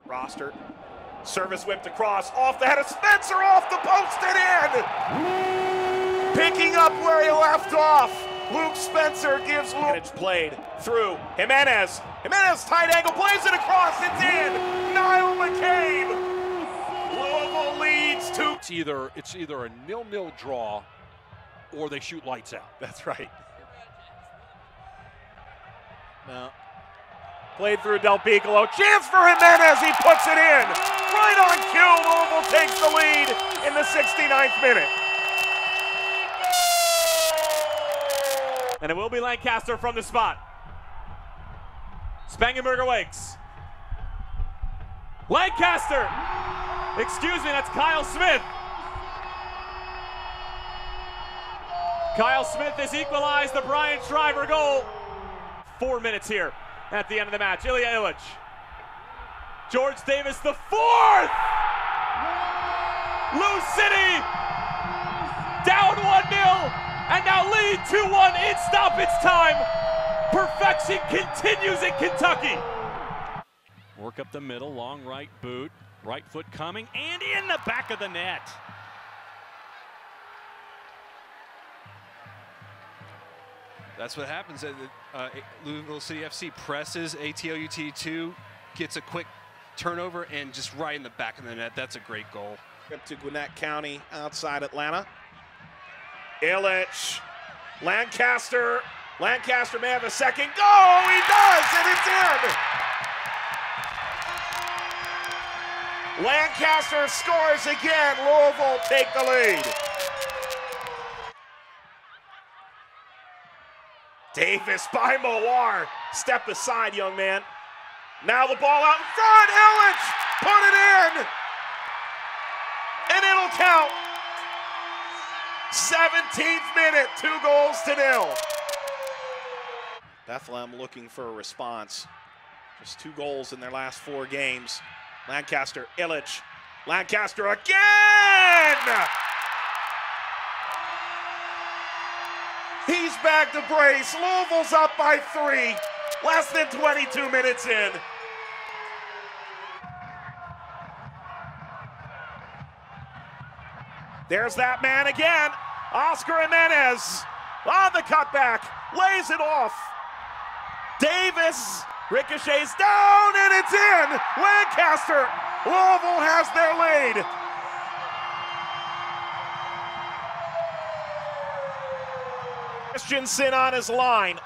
Roster. Service whipped across, off the head of Spencer, off the post and in! Picking up where he left off. Luke Spencer gives Luke. Played through Jimenez. Jimenez tight angle, plays it across, it's in! Niall McCabe! Louisville leads to... It's either a 0-0 draw or they shoot lights out. That's right. No. Played through Del Piccolo. Chance for Jimenez. He puts it in. Right on cue. Louisville takes the lead in the 69th minute. And it will be Lancaster from the spot. Spangenberger wakes. Lancaster! Excuse me, that's Kyle Smith. Kyle Smith has equalized the Brian Shriver goal. 4 minutes here at the end of the match. Ilya Illich. George Davis, the fourth! LouCity down 1-0 and now lead 2-1 in stoppage time. Perfection continues in Kentucky. Work up the middle, long right boot, right foot coming, and in the back of the net. That's what happens. Louisville City FC presses, ATLUT2 gets a quick turnover and just right in the back of the net. That's a great goal. Up to Gwinnett County outside Atlanta. Illich, Lancaster. Lancaster may have a second goal. He does, and it's in. Lancaster scores again. Louisville take the lead. Davis by Moir. Step aside, young man. Now the ball out in front. Illich put it in. And it'll count. 17th minute, 2-0. Bethlehem looking for a response. Just 2 goals in their last 4 games. Lancaster, Illich. Lancaster again! He's back to brace. Louisville's up by 3. Less than 22 minutes in. There's that man again. Oscar Jimenez on the cutback. Lays it off. Davis ricochets down and it's in. Lancaster. Louisville has their lead. Christensen on his line.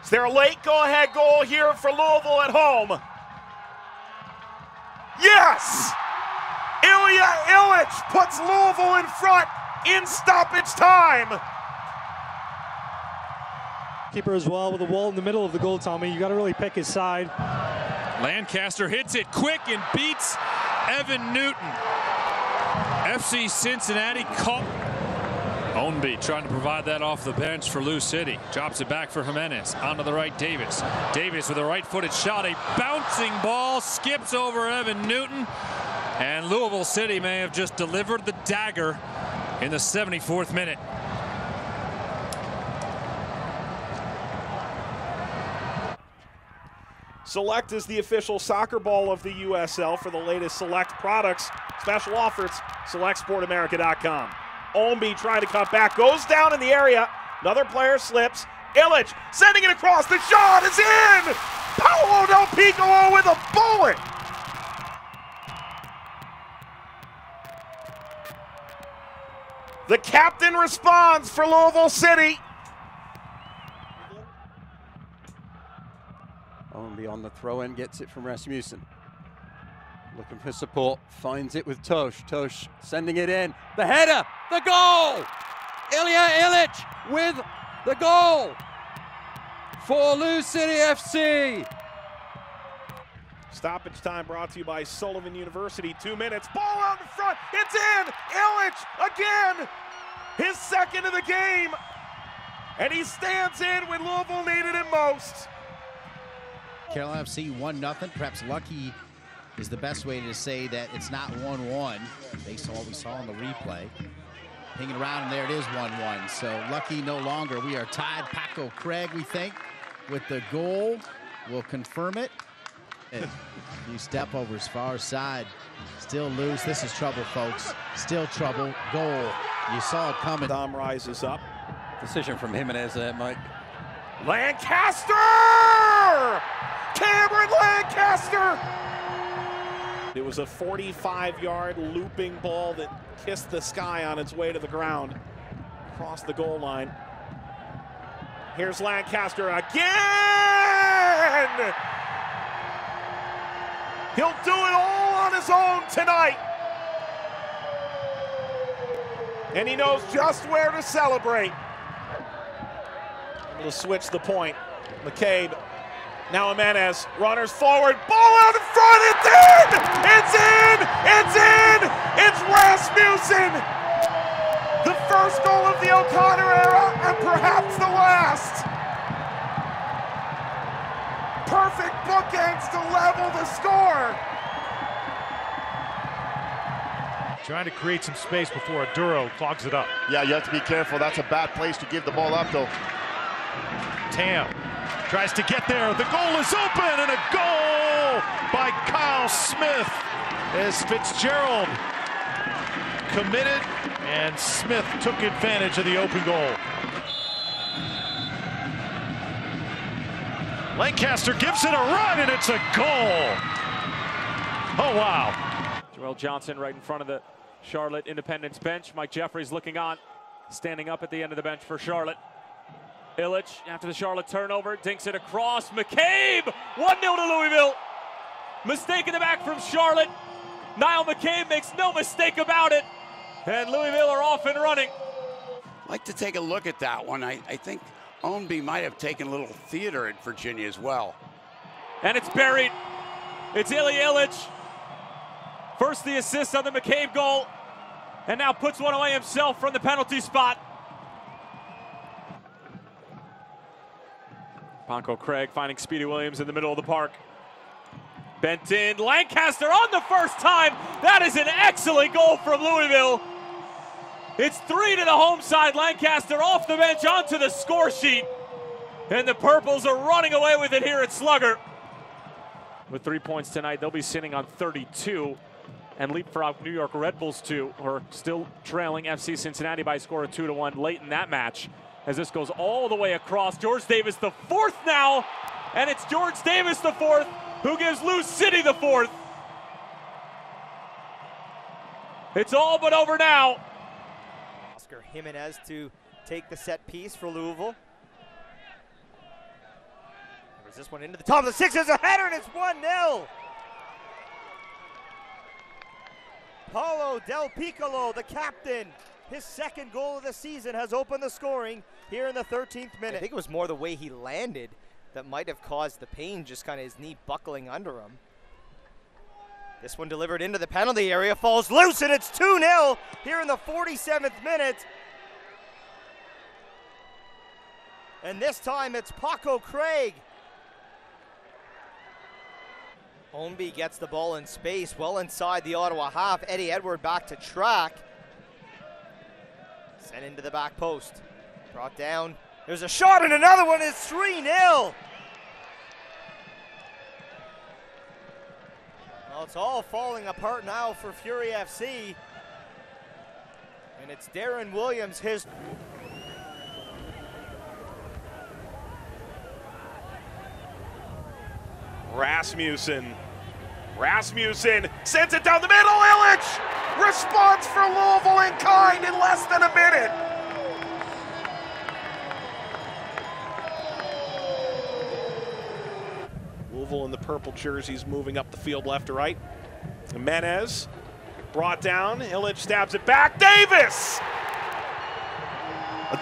Is there a late go-ahead goal here for Louisville at home? Yes! Ilya Illich puts Louisville in front in stoppage time. Keeper as well with the wall in the middle of the goal, Tommy. You got to really pick his side. Lancaster hits it quick and beats Evan Newton. FC Cincinnati caught. Ownby trying to provide that off the bench for LouCity. Drops it back for Jimenez. Onto the right, Davis. Davis with a right-footed shot. A bouncing ball skips over Evan Newton. And Louisville City may have just delivered the dagger in the 74th minute. Select is the official soccer ball of the USL. For the latest Select products, special offers, selectsportamerica.com. Ownby trying to cut back, goes down in the area. Another player slips. Illich sending it across. The shot is in! Paolo Del Piccolo with a bullet! The captain responds for Louisville City. Ownby on the throw-in, gets it from Rasmussen. Looking for support, finds it with Tosh. Tosh sending it in. The header, the goal! Ilya Illich with the goal for LouCity FC. Stoppage time brought to you by Sullivan University. 2 minutes, ball out in front, it's in! Illich again! His second of the game! And he stands in when Louisville needed him most. Carolina FC 1-0. Perhaps lucky is the best way to say that it's not 1-1 based on what we saw on the replay. Pinging around, and there it is 1-1. So lucky no longer. We are tied. Paco Craig, we think, with the goal. Will confirm it. You step overs far side. Still loose. This is trouble, folks. Still trouble. Goal. You saw it coming. Dom rises up. Decision from Jimenez, Mike. Lancaster! Cameron Lancaster! It was a 45-yard looping ball that kissed the sky on its way to the ground. Across the goal line. Here's Lancaster again! He'll do it all on his own tonight. And he knows just where to celebrate. Able to switch the point. McCabe, now Jimenez, runners forward, ball out in front, it's in! It's in! It's in! It's Rasmussen! The first goal of the O'Connor era, and perhaps the last. Perfect bookends to level the score. Trying to create some space before Aduro clogs it up. Yeah, you have to be careful. That's a bad place to give the ball up, though. Tam tries to get there. The goal is open, and a goal by Kyle Smith as Fitzgerald committed, and Smith took advantage of the open goal. Lancaster gives it a run, and it's a goal. Oh, wow. Joel Johnson right in front of the Charlotte Independence bench. Mike Jeffries looking on, standing up at the end of the bench for Charlotte. Illich, after the Charlotte turnover, dinks it across. McCabe, 1-0 to Louisville. Mistake in the back from Charlotte. Niall McCabe makes no mistake about it. And Louisville are off and running. I'd like to take a look at that one. I think Ownby might have taken a little theater at Virginia as well. And it's buried. It's Ilya Illich. First the assist on the McCabe goal, and now puts one away himself from the penalty spot. Ponko Craig finding Speedy Williams in the middle of the park. Bent in, Lancaster on the first time. That is an excellent goal from Louisville. It's 3 to the home side. Lancaster off the bench onto the score sheet. And the Purples are running away with it here at Slugger. With 3 points tonight, they'll be sitting on 32 and leapfrog New York Red Bulls 2, who are still trailing FC Cincinnati by a score of 2-1 late in that match. As this goes all the way across, George Davis the fourth now, and it's George Davis the fourth who gives LouCity the fourth. It's all but over now. Oscar Jimenez to take the set piece for Louisville. There's this one into the top of the six, there's a header, and it's 1-0. Paulo Del Piccolo, the captain, his second goal of the season, has opened the scoring here in the 13th minute. I think it was more the way he landed that might have caused the pain, just kind of his knee buckling under him. This one delivered into the penalty area, falls loose, and it's 2-0 here in the 47th minute. And this time it's Paco Craig. Ownby gets the ball in space, well inside the Ottawa half. Eddie Edward back to track. Sent into the back post. Brought down. There's a shot, and another one. Is 3-0. Well, it's all falling apart now for Fury FC. And it's Darren Williams, his... Rasmussen sends it down the middle. Illich! Response for Louisville in kind in less than a minute. Louisville in the purple jerseys moving up the field left to right. Jimenez brought down. Illich stabs it back. Davis!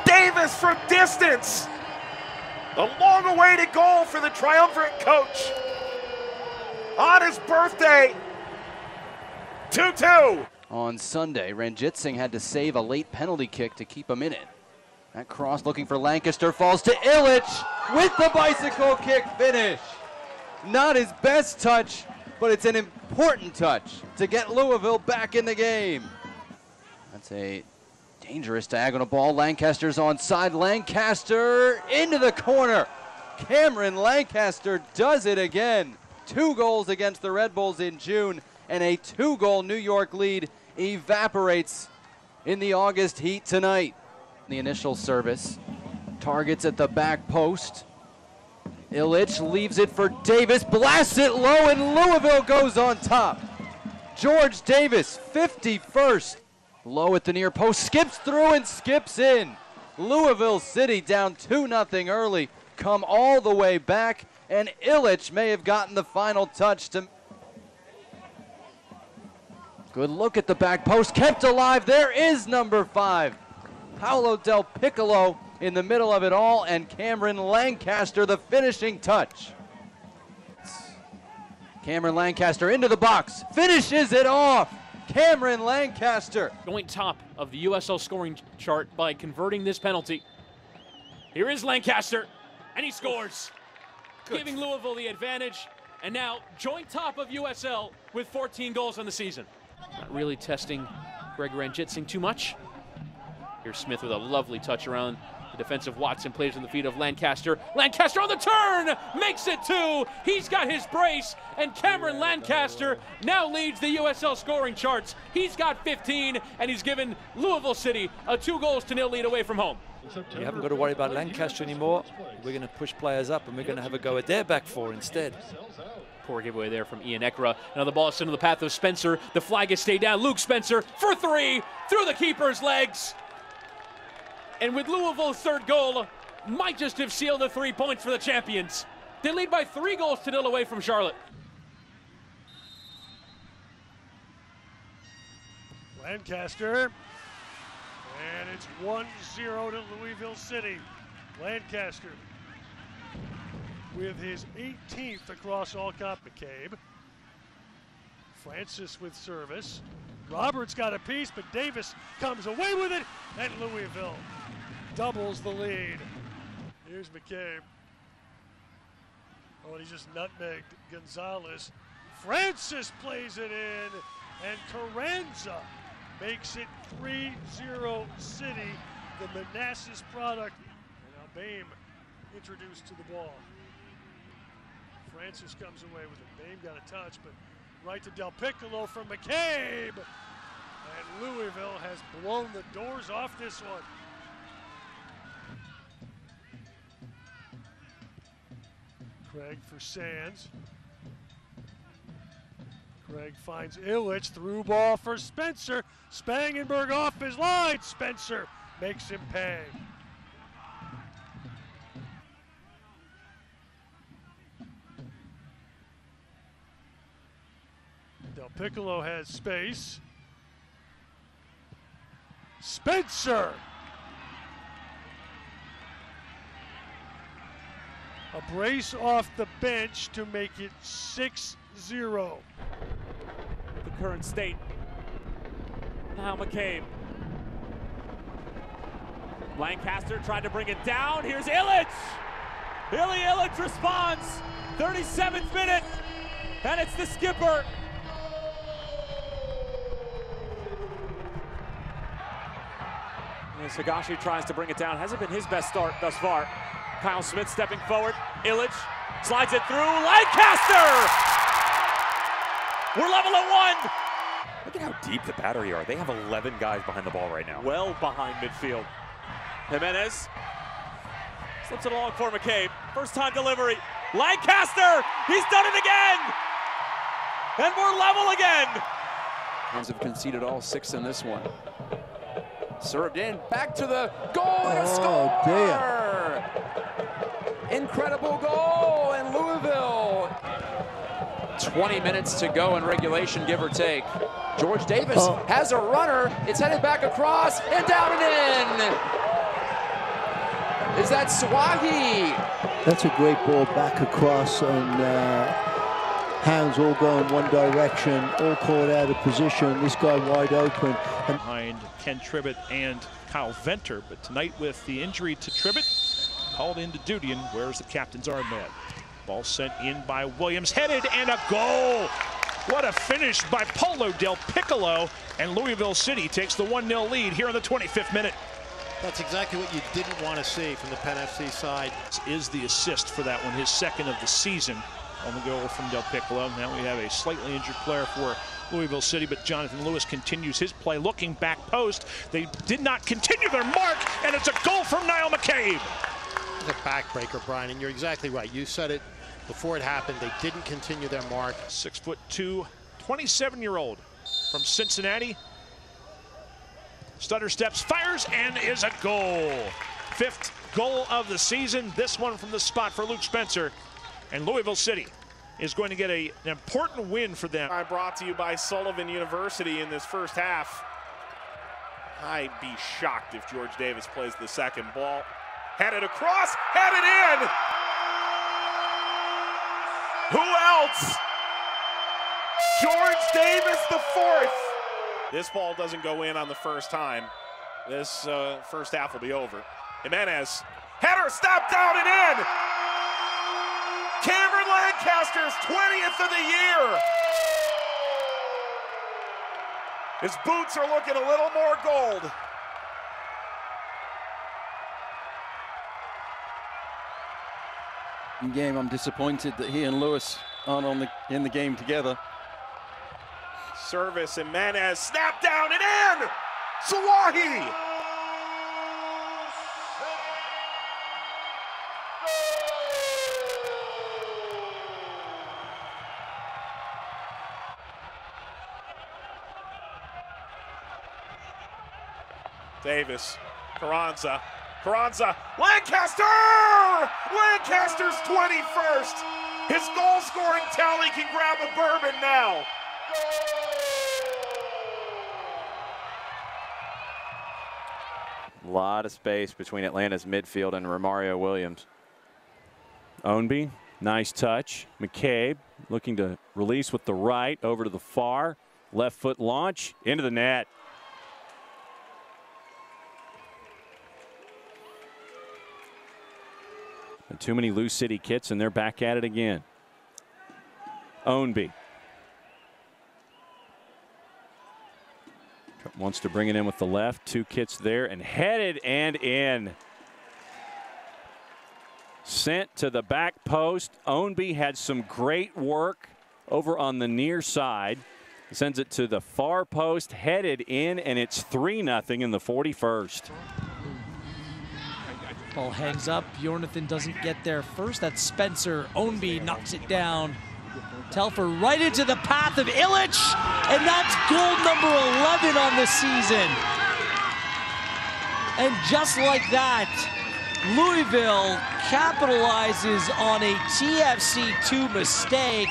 Davis from distance. A long-awaited goal for the triumvirate coach. On his birthday, 2-2. On Sunday, Ranjitsingh had to save a late penalty kick to keep him in it. That cross looking for Lancaster falls to Illich with the bicycle kick finish. Not his best touch, but it's an important touch to get Louisville back in the game. That's a dangerous diagonal ball. Lancaster's onside. Lancaster into the corner. Cameron Lancaster does it again. 2 goals against the Red Bulls in June, and a 2-goal New York lead evaporates in the August heat tonight. The initial service, targets at the back post. Illich leaves it for Davis, blasts it low, and Louisville goes on top. George Davis, 51st. Low at the near post, skips through and skips in. Louisville City down 2-0 early, come all the way back, and Illich may have gotten the final touch to... Good look at the back post, kept alive. There is number 5. Paolo Del Piccolo in the middle of it all, and Cameron Lancaster the finishing touch. Cameron Lancaster into the box, finishes it off. Cameron Lancaster. Joint top of the USL scoring chart by converting this penalty. Here is Lancaster, and he scores, giving Louisville the advantage. And now joint top of USL with 14 goals on the season. Not really testing Greg Ranjitsingh too much. Here's Smith with a lovely touch around the defensive Watson, plays in the feet of Lancaster. Lancaster on the turn, makes it 2. He's got his brace, and Cameron Lancaster now leads the USL scoring charts. He's got 15, and he's given Louisville City a 2-0 lead away from home. You haven't got to worry about Lancaster anymore. We're going to push players up, and we're going to have a go at their back four instead. Poor giveaway there from Ian Ekra. Now the ball is sent to the path of Spencer. The flag is stayed down. Luke Spencer for 3 through the keeper's legs. And with Louisville's 3rd goal, might just have sealed the 3 points for the champions. They lead by 3-0 away from Charlotte. Lancaster, and it's 1-0 to Louisville City. Lancaster with his 18th across all comp. McCabe. Francis with service. Roberts got a piece, but Davis comes away with it, and Louisville doubles the lead. Here's McCabe. Oh, and he just nutmegged Gonzalez. Francis plays it in, and Carranza makes it 3-0 City, the Manassas product. And now Bame introduced to the ball. Francis comes away with it. Bame got a touch, but right to Del Piccolo from McCabe. And Louisville has blown the doors off this one. Craig for Sands. Craig finds Illich, through ball for Spencer. Spangenberg off his line. Spencer makes him pay. Del Piccolo has space. Spencer! A brace off the bench to make it 6-0. The current state. Now McCabe. Lancaster tried to bring it down. Here's Illich. Billy Illich responds. 37th minute. And it's the skipper. And Sagashi tries to bring it down. Hasn't been his best start thus far. Kyle Smith stepping forward. Illich slides it through. Lancaster! We're level at 1. Look at how deep the battery are. They have 11 guys behind the ball right now. Well behind midfield. Jimenez slips it along for McCabe. First time delivery. Lancaster! He's done it again! And we're level again! Ones have conceded all 6 in this one. Served in, back to the goal, and a score! Dear. Incredible goal in Louisville. 20 minutes to go in regulation, give or take. George Davis has a runner. It's headed back across and down and in. Is that Swahi? That's a great ball back across, and hands all going one direction, all caught out of position. This guy wide open. Behind Ken Tribbett and Kyle Venter, but tonight with the injury to Tribbett, called into duty and wears the captain's armband. Ball sent in by Williams, headed, and a goal! What a finish by Paulo Del Piccolo, and Louisville City takes the 1-0 lead here in the 25th minute. That's exactly what you didn't want to see from the Penn FC side. This is the assist for that one, his 2nd of the season. on the goal from Del Piccolo. Now we have a slightly injured player for Louisville City, but Jonathan Lewis continues his play, looking back post. They did not continue their mark, and it's a goal from Niall McCabe. It's a backbreaker, Brian, and you're exactly right. You said it before it happened. They didn't continue their mark. 6'2", 27-year-old from Cincinnati. Stutter steps, fires, and is a goal. 5th goal of the season. This one from the spot for Luke Spencer. And Louisville City is going to get an important win for them. Brought to you by Sullivan University in this first half. I'd be shocked if George Davis plays the second ball. Headed across, headed in. Who else? George Davis, the 4th. This ball doesn't go in on the first time. This first half will be over. Jimenez, header, stop down and in. Cameron Lancaster's 20th of the year. His boots are looking a little more gold. In game, I'm disappointed that he and Lewis aren't in the game together. Service, Jimenez, snap down and in! Sawahi! Davis, Carranza, Lancaster! Lancaster's 21st! His goal-scoring tally can grab a bourbon now. A lot of space between Atlanta's midfield and Romario Williams. Ownby, nice touch. McCabe looking to release with the right over to the far. Left foot launch into the net. And too many LouCity kits, and they're back at it again. Ownby wants to bring it in with the left. 2 kits there, and headed and in. Sent to the back post. Ownby had some great work over on the near side. Sends it to the far post, headed in, and it's 3-0 in the 41st. Ball hangs up. Bjornathan doesn't get there first. That's Spencer. Ownby knocks it down. Telfer right into the path of Illich, and that's goal number 11 on the season. And just like that, Louisville capitalizes on a TFC2 mistake.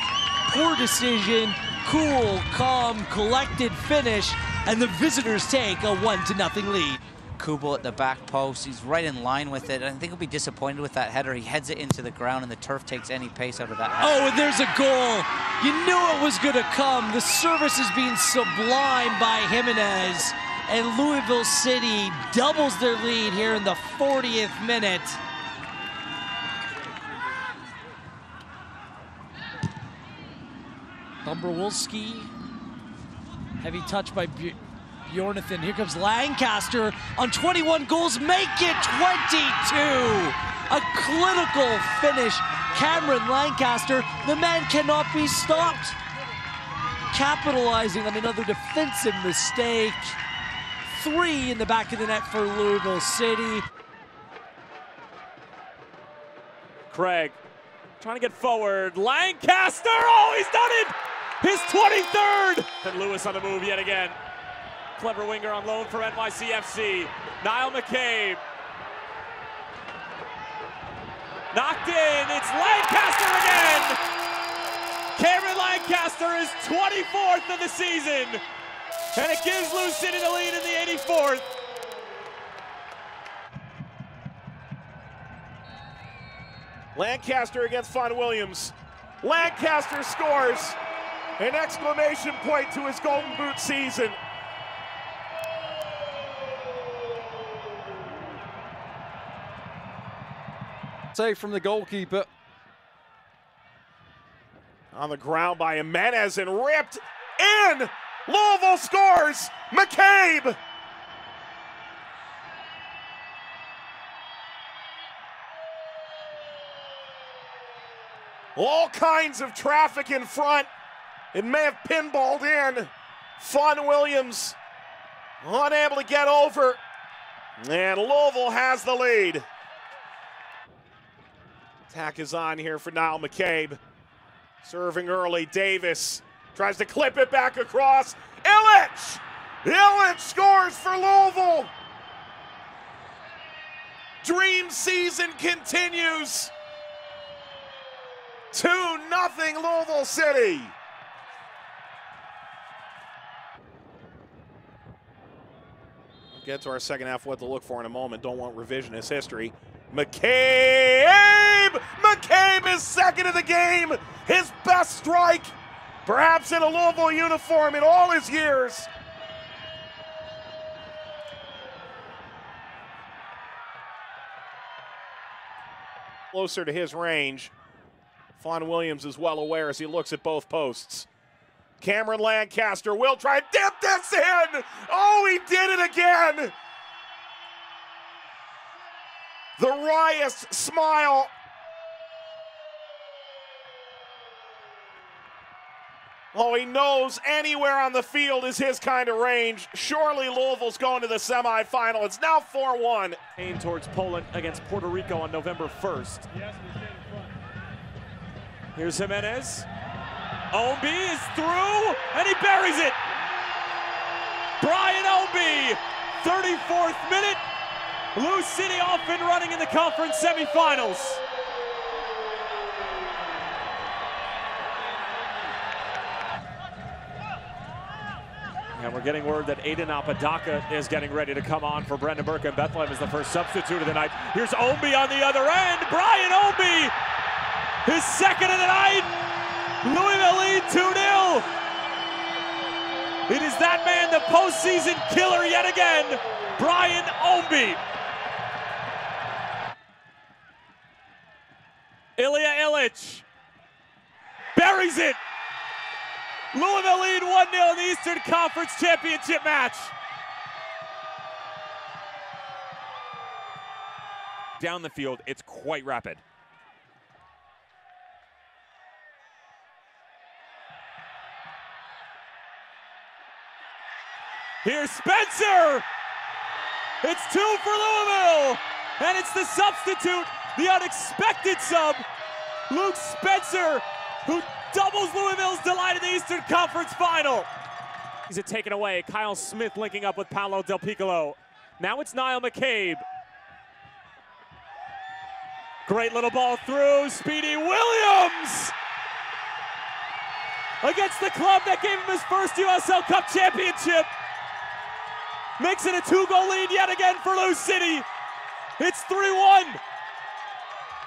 Poor decision, cool, calm, collected finish, and the visitors take a 1-0 lead. Kubel at the back post, he's right in line with it. I think he'll be disappointed with that header. He heads it into the ground and the turf takes any pace out of that header. Oh, and there's a goal. You knew it was gonna come. The service is being sublimed by Jimenez, and Louisville City doubles their lead here in the 40th minute. Dombrowski, heavy touch by Bjornathan. Here comes Lancaster on 21 goals, make it 22. A clinical finish. Cameron Lancaster, the man cannot be stopped. Capitalizing on another defensive mistake. 3 in the back of the net for Louisville City. Craig trying to get forward. Lancaster, oh, he's done it! His 23rd! And Lewis on the move yet again. Clever winger on loan for NYCFC. Niall McCabe. Knocked in, it's Lancaster again! Cameron Lancaster is 24th of the season. And it gives LouCity the lead in the 84th. Lancaster against Von Williams. Lancaster scores. An exclamation point to his Golden Boot season. Save from the goalkeeper. On the ground by Jimenez and ripped in. Louisville scores. McCabe. All kinds of traffic in front. It may have pinballed in. Fawn Williams unable to get over. And Louisville has the lead. Attack is on here for Niall McCabe. Serving early, Davis tries to clip it back across. Illich! Illich scores for Louisville. Dream season continues. 2-0 Louisville City. We'll get to our second half, what to look for in a moment. Don't want revisionist history. McCabe! McCabe is second of the game. His best strike, perhaps in a Louisville uniform in all his years. Closer to his range. Fawn Williams is well aware as he looks at both posts. Cameron Lancaster will try to dip this in. Oh, he did it again. The Rias smile. Oh, he knows anywhere on the field is his kind of range. Surely Louisville's going to the semifinal. It's now 4-1. Aim towards Poland against Puerto Rico on November 1st. Here's Jimenez. Ownby is through, and he buries it. Brian Ownby, 34th minute. LouCity off and running in the conference semifinals. And we're getting word that Aiden Apodaca is getting ready to come on for Brendan Burke, and Bethlehem is the first substitute of the night. Here's Ownby on the other end. Brian Ownby, his second of the night. Louisville lead 2-0. It is that man, the postseason killer yet again, Brian Ownby. Ilya Illich buries it. Louisville lead 1-0 in the Eastern Conference Championship match. Down the field, it's quite rapid. Here's Spencer. It's 2 for Louisville. And it's the substitute, the unexpected sub, Luke Spencer, who doubles Louisville's delight in the Eastern Conference Final. He's taken away. Kyle Smith linking up with Paolo Del Piccolo. Now it's Niall McCabe. Great little ball through. Speedy Williams against the club that gave him his first USL Cup championship. Makes it a 2-goal lead yet again for LouCity. It's 3-1.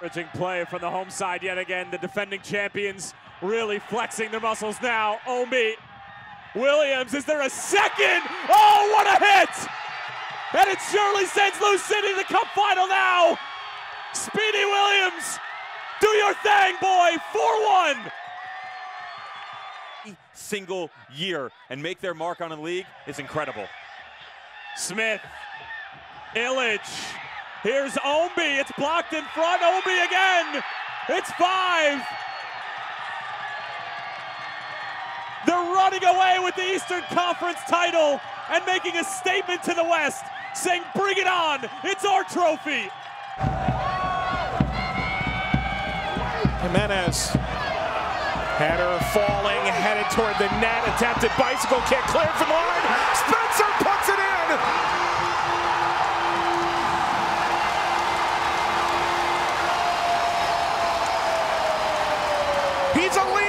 Bridging play from the home side yet again. The defending champions really flexing their muscles now. Ownby. Williams, is there a second? Oh, what a hit! And it surely sends LouCity to the cup final now. Speedy Williams, do your thing, boy. 4-1. Single year and make their mark on a league is incredible. Smith, Illich. Here's Ownby. It's blocked in front. Ownby again. It's 5. They're running away with the Eastern Conference title and making a statement to the West, saying, bring it on. It's our trophy. Jimenez. Header falling, headed toward the net. Attempted bicycle kick, cleared from the line. Spencer puts it in. He's a lead.